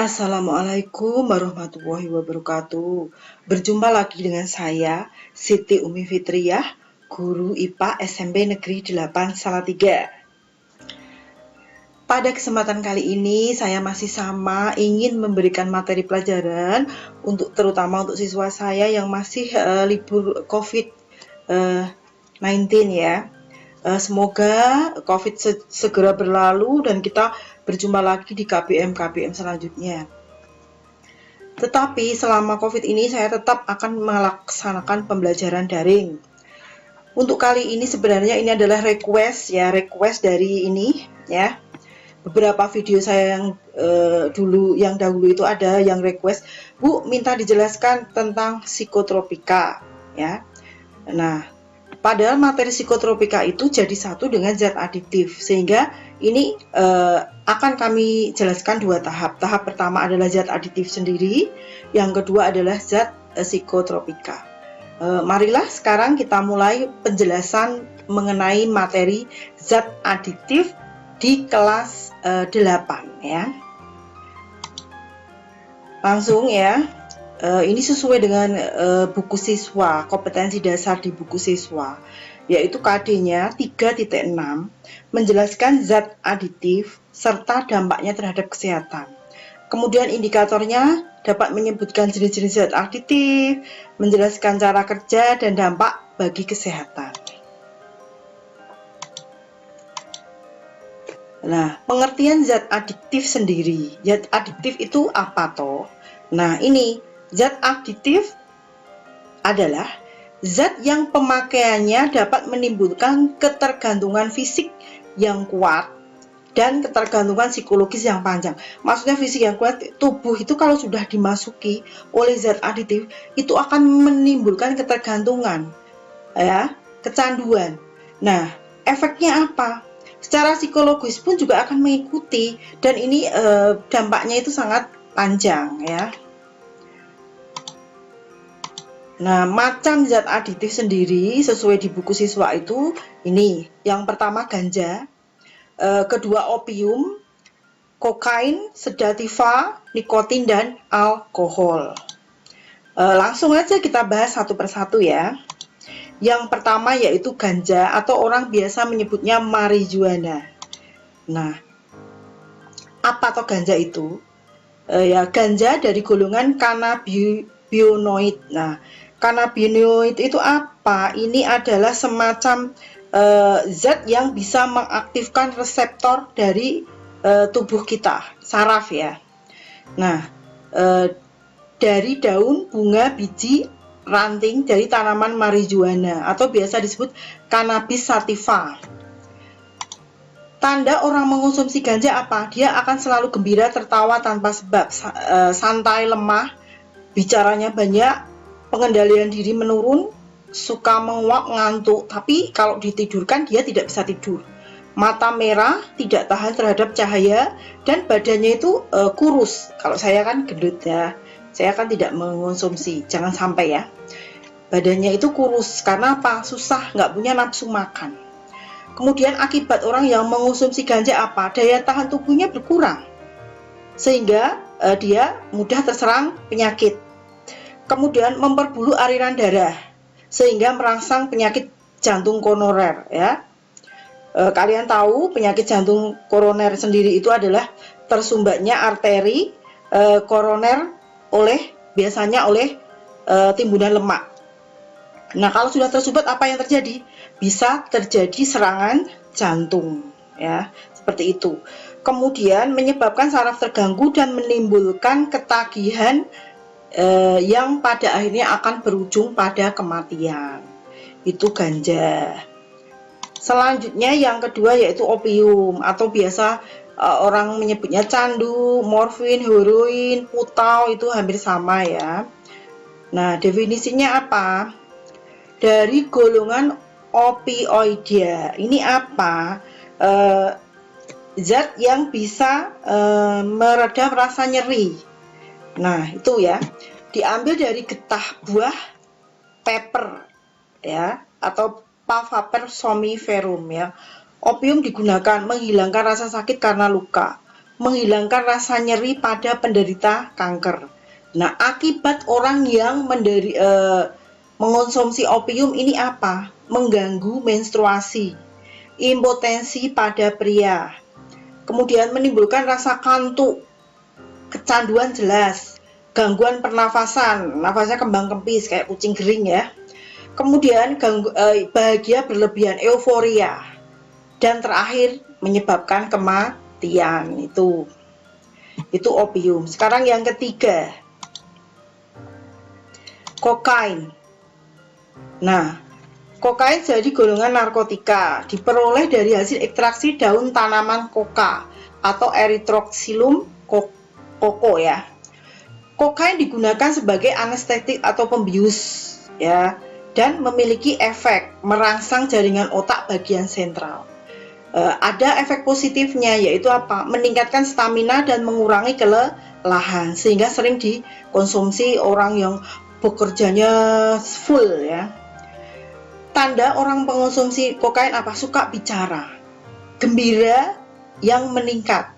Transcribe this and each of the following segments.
Assalamualaikum warahmatullahi wabarakatuh. Berjumpa lagi dengan saya, Siti Umi Fitriah, Guru IPA SMP Negeri 8 Salatiga. Pada kesempatan kali ini, saya masih sama ingin memberikan materi pelajaran terutama untuk siswa saya yang masih libur COVID-19 ya. Semoga COVID segera berlalu dan kita berjumpa lagi di KBM selanjutnya. Tetapi selama COVID ini saya tetap akan melaksanakan pembelajaran daring. Untuk kali ini sebenarnya ini adalah request dari ini ya. Beberapa video saya yang dahulu itu ada yang request, Bu, minta dijelaskan tentang psikotropika ya. Nah, padahal materi psikotropika itu jadi satu dengan zat adiktif, sehingga ini akan kami jelaskan dua tahap. Tahap pertama adalah zat adiktif sendiri, yang kedua adalah zat psikotropika. Marilah sekarang kita mulai penjelasan mengenai materi zat adiktif di kelas 8 ya. Langsung ya. Ini sesuai dengan buku siswa, kompetensi dasar di buku siswa, yaitu KD-nya 3.6, menjelaskan zat aditif serta dampaknya terhadap kesehatan. Kemudian indikatornya dapat menyebutkan jenis-jenis zat aditif, menjelaskan cara kerja dan dampak bagi kesehatan. Nah, pengertian zat adiktif sendiri. Zat adiktif itu apa toh? Nah, ini zat aditif adalah zat yang pemakaiannya dapat menimbulkan ketergantungan fisik yang kuat dan ketergantungan psikologis yang panjang. Maksudnya fisik yang kuat, tubuh itu kalau sudah dimasuki oleh zat aditif itu akan menimbulkan ketergantungan, ya, kecanduan. Nah, efeknya apa? Secara psikologis pun juga akan mengikuti, dan ini dampaknya itu sangat panjang ya. Nah, macam zat aditif sendiri sesuai di buku siswa itu ini. Yang pertama ganja, kedua opium, kokain, sedativa, nikotin, dan alkohol. Langsung aja kita bahas satu persatu ya. Yang pertama yaitu ganja atau orang biasa menyebutnya marijuana. Nah, apa toh ganja itu? Ya, ganja dari golongan cannabinoid. Nah, cannabinoid itu apa? Ini adalah semacam zat yang bisa mengaktifkan reseptor dari tubuh kita, saraf ya. Nah, dari daun, bunga, biji, ranting dari tanaman marijuana atau biasa disebut cannabis sativa. Tanda orang mengonsumsi ganja apa? Dia akan selalu gembira, tertawa tanpa sebab, santai, lemah, bicaranya banyak, pengendalian diri menurun, suka menguap, ngantuk. Tapi kalau ditidurkan dia tidak bisa tidur. Mata merah, tidak tahan terhadap cahaya, dan badannya itu kurus. Kalau saya kan gendut ya. Saya kan tidak mengonsumsi, jangan sampai ya. Badannya itu kurus, karena apa? Susah, nggak punya nafsu makan. Kemudian akibat orang yang mengonsumsi ganja apa? Daya tahan tubuhnya berkurang, sehingga dia mudah terserang penyakit. Kemudian memperbuluh aliran darah, sehingga merangsang penyakit jantung koroner ya. Kalian tahu penyakit jantung koroner sendiri itu adalah tersumbatnya arteri koroner biasanya oleh timbunan lemak. Nah, kalau sudah tersumbat apa yang terjadi? Bisa terjadi serangan jantung ya, seperti itu. Kemudian menyebabkan saraf terganggu dan menimbulkan ketagihan yang pada akhirnya akan berujung pada kematian. Itu ganja. Selanjutnya yang kedua yaitu opium atau biasa orang menyebutnya candu, morfin, heroin, putau, itu hampir sama ya. Nah, definisinya apa? Dari golongan opioida. Ini apa? Zat yang bisa meredam rasa nyeri. Nah, itu ya. Diambil dari getah buah pepper ya, atau Papaver somniferum ya. Opium digunakan menghilangkan rasa sakit karena luka, menghilangkan rasa nyeri pada penderita kanker. Nah, akibat orang yang mengonsumsi opium ini apa? Mengganggu menstruasi, impotensi pada pria, kemudian menimbulkan rasa kantuk, kecanduan jelas, gangguan pernafasan, nafasnya kembang kempis kayak kucing kering ya. Kemudian bahagia berlebihan, euforia, dan terakhir menyebabkan kematian. Itu opium. Sekarang yang ketiga, kokain. Nah, kokain jadi golongan narkotika, diperoleh dari hasil ekstraksi daun tanaman koka atau Erythrocylum coco ya. Kokain digunakan sebagai anestetik atau pembius ya, dan memiliki efek merangsang jaringan otak bagian sentral. Ada efek positifnya, yaitu apa? Meningkatkan stamina dan mengurangi kelelahan, sehingga sering dikonsumsi orang yang bekerjanya full ya. Tanda orang pengonsumsi kokain apa? Suka bicara, gembira yang meningkat,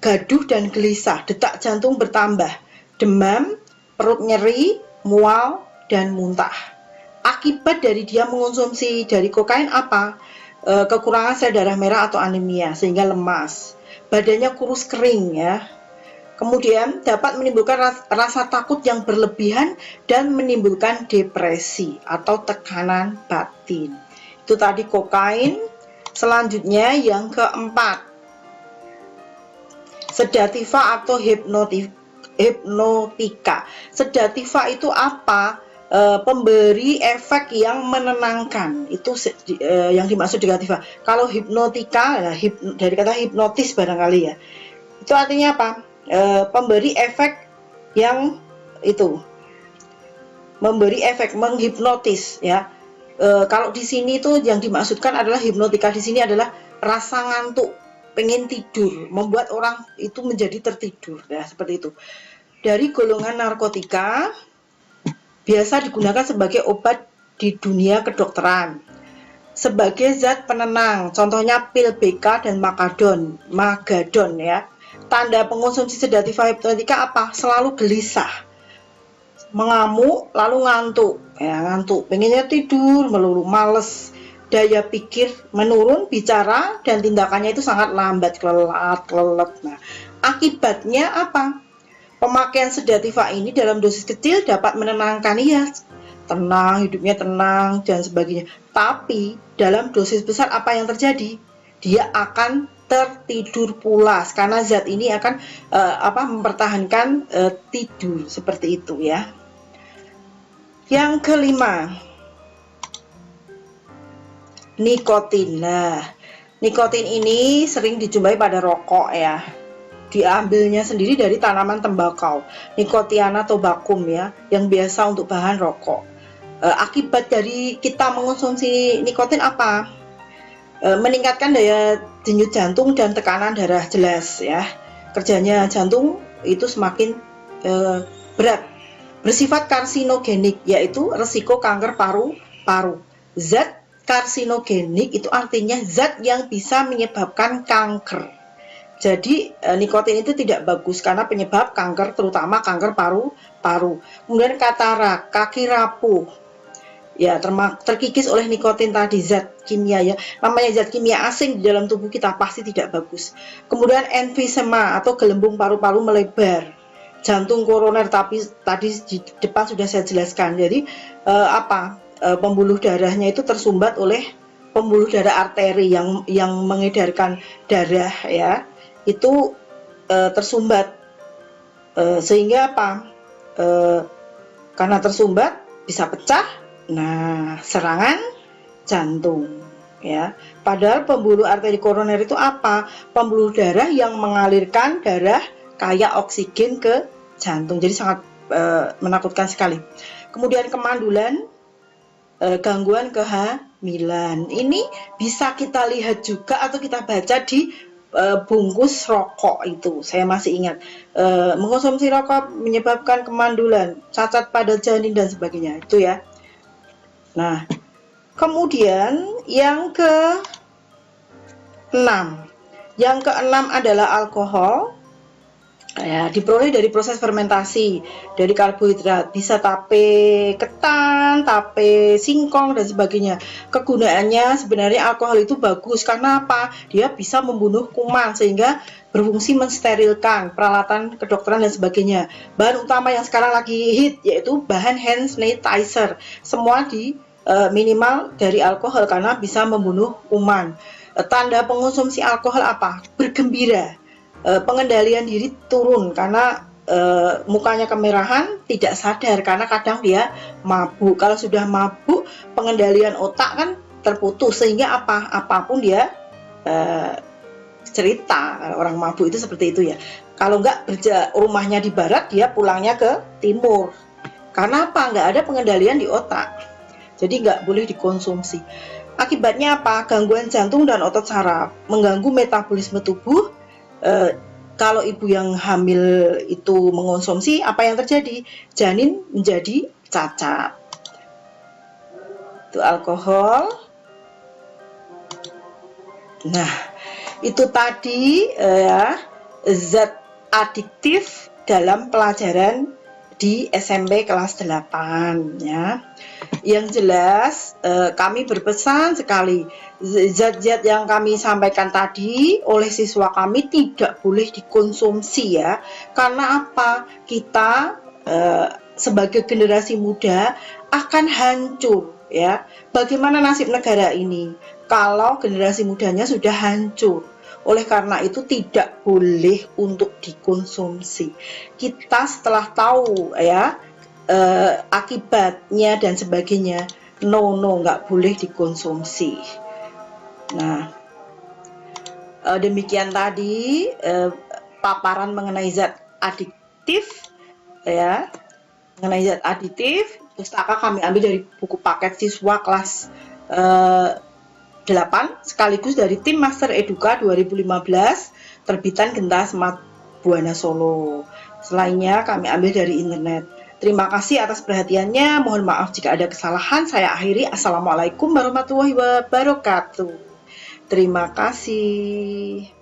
gaduh dan gelisah, detak jantung bertambah, demam, perut nyeri, mual, dan muntah. Akibat dari dia mengonsumsi dari kokain apa? Kekurangan sel darah merah atau anemia, sehingga lemas, badannya kurus kering ya. Kemudian dapat menimbulkan rasa takut yang berlebihan dan menimbulkan depresi atau tekanan batin. Itu tadi kokain. Selanjutnya yang keempat, sedativa atau hipnotika. Sedativa itu apa? Pemberi efek yang menenangkan, itu yang dimaksud sedativa. Kalau hipnotika, dari kata hipnotis barangkali ya, itu artinya apa? Pemberi efek yang itu, memberi efek menghipnotis ya. Kalau di sini tuh yang dimaksudkan adalah hipnotika di sini adalah rasa ngantuk, pengen tidur, membuat orang itu menjadi tertidur ya, seperti itu. Dari golongan narkotika, biasa digunakan sebagai obat di dunia kedokteran, sebagai zat penenang, contohnya pil BK dan Magadon ya. Tanda pengonsumsi sedativa hipnotika apa? Selalu gelisah, mengamuk, lalu ngantuk, pengennya tidur melulu, males, daya pikir menurun, bicara dan tindakannya itu sangat lambat, kelelat. Nah, akibatnya apa? Pemakaian sedativa ini dalam dosis kecil dapat menenangkan, ya, tenang, hidupnya tenang dan sebagainya. Tapi dalam dosis besar apa yang terjadi? Dia akan tertidur pulas karena zat ini akan mempertahankan tidur, seperti itu ya. Yang kelima, nikotin. Nah, nikotin ini sering dijumpai pada rokok ya. Diambilnya sendiri dari tanaman tembakau, Nicotiana tobacum ya, yang biasa untuk bahan rokok. Akibat dari kita mengonsumsi nikotin apa? Meningkatkan daya denyut jantung dan tekanan darah, jelas ya. Kerjanya jantung itu semakin berat. Bersifat karsinogenik, yaitu resiko kanker paru-paru. Zat karsinogenik itu artinya zat yang bisa menyebabkan kanker. Jadi nikotin itu tidak bagus karena penyebab kanker, terutama kanker paru-paru. Kemudian katarak, kaki rapuh, ya terkikis oleh nikotin tadi, zat kimia ya. Namanya zat kimia asing di dalam tubuh kita pasti tidak bagus. Kemudian emfisema atau gelembung paru-paru melebar, jantung koroner, tapi tadi di depan sudah saya jelaskan. Jadi pembuluh darahnya itu tersumbat oleh pembuluh darah arteri yang mengedarkan darah ya. Itu tersumbat, sehingga karena tersumbat bisa pecah, serangan jantung ya. Padahal pembuluh arteri koroner itu pembuluh darah yang mengalirkan darah kaya oksigen ke jantung, jadi sangat menakutkan sekali. Kemudian kemandulan, gangguan kehamilan, ini bisa kita lihat juga atau kita baca di bungkus rokok itu. Saya masih ingat, mengonsumsi rokok menyebabkan kemandulan, cacat pada janin dan sebagainya, itu ya. Nah, kemudian yang ke-6, Yang keenam adalah alkohol. Ya, diperoleh dari proses fermentasi dari karbohidrat, bisa tape ketan, tape singkong dan sebagainya. Kegunaannya sebenarnya alkohol itu bagus karena apa? Dia bisa membunuh kuman sehingga berfungsi mensterilkan, peralatan kedokteran dan sebagainya. Bahan utama yang sekarang lagi hit yaitu bahan hand sanitizer. Semua minimal dari alkohol karena bisa membunuh kuman. Tanda pengonsumsi alkohol apa? Bergembira. Pengendalian diri turun karena mukanya kemerahan, tidak sadar karena kadang dia mabuk. Kalau sudah mabuk, pengendalian otak kan terputus sehingga apapun dia cerita. Orang mabuk itu seperti itu ya. Kalau enggak rumahnya di barat, dia pulangnya ke timur. Karena apa? Enggak ada pengendalian di otak. Jadi enggak boleh dikonsumsi. Akibatnya apa? Gangguan jantung dan otot saraf, mengganggu metabolisme tubuh. Kalau ibu yang hamil itu mengonsumsi, apa yang terjadi? Janin menjadi cacat. Itu alkohol. Nah, itu tadi zat adiktif dalam pelajaran di SMP kelas 8 ya. Yang jelas kami berpesan sekali, zat-zat yang kami sampaikan tadi oleh siswa kami tidak boleh dikonsumsi ya. Karena apa? Kita sebagai generasi muda akan hancur ya. Bagaimana nasib negara ini kalau generasi mudanya sudah hancur? Oleh karena itu tidak boleh untuk dikonsumsi. Kita setelah tahu ya akibatnya dan sebagainya, nggak boleh dikonsumsi. Nah, demikian tadi paparan mengenai zat adiktif ya, mengenai zat adiktif. Pustaka kami ambil dari buku paket siswa kelas 8 sekaligus dari tim Master Eduka 2015 terbitan Genta Smart Buana Solo. Selainnya kami ambil dari internet. Terima kasih atas perhatiannya. Mohon maaf jika ada kesalahan. Saya akhiri. Assalamualaikum warahmatullahi wabarakatuh. Terima kasih.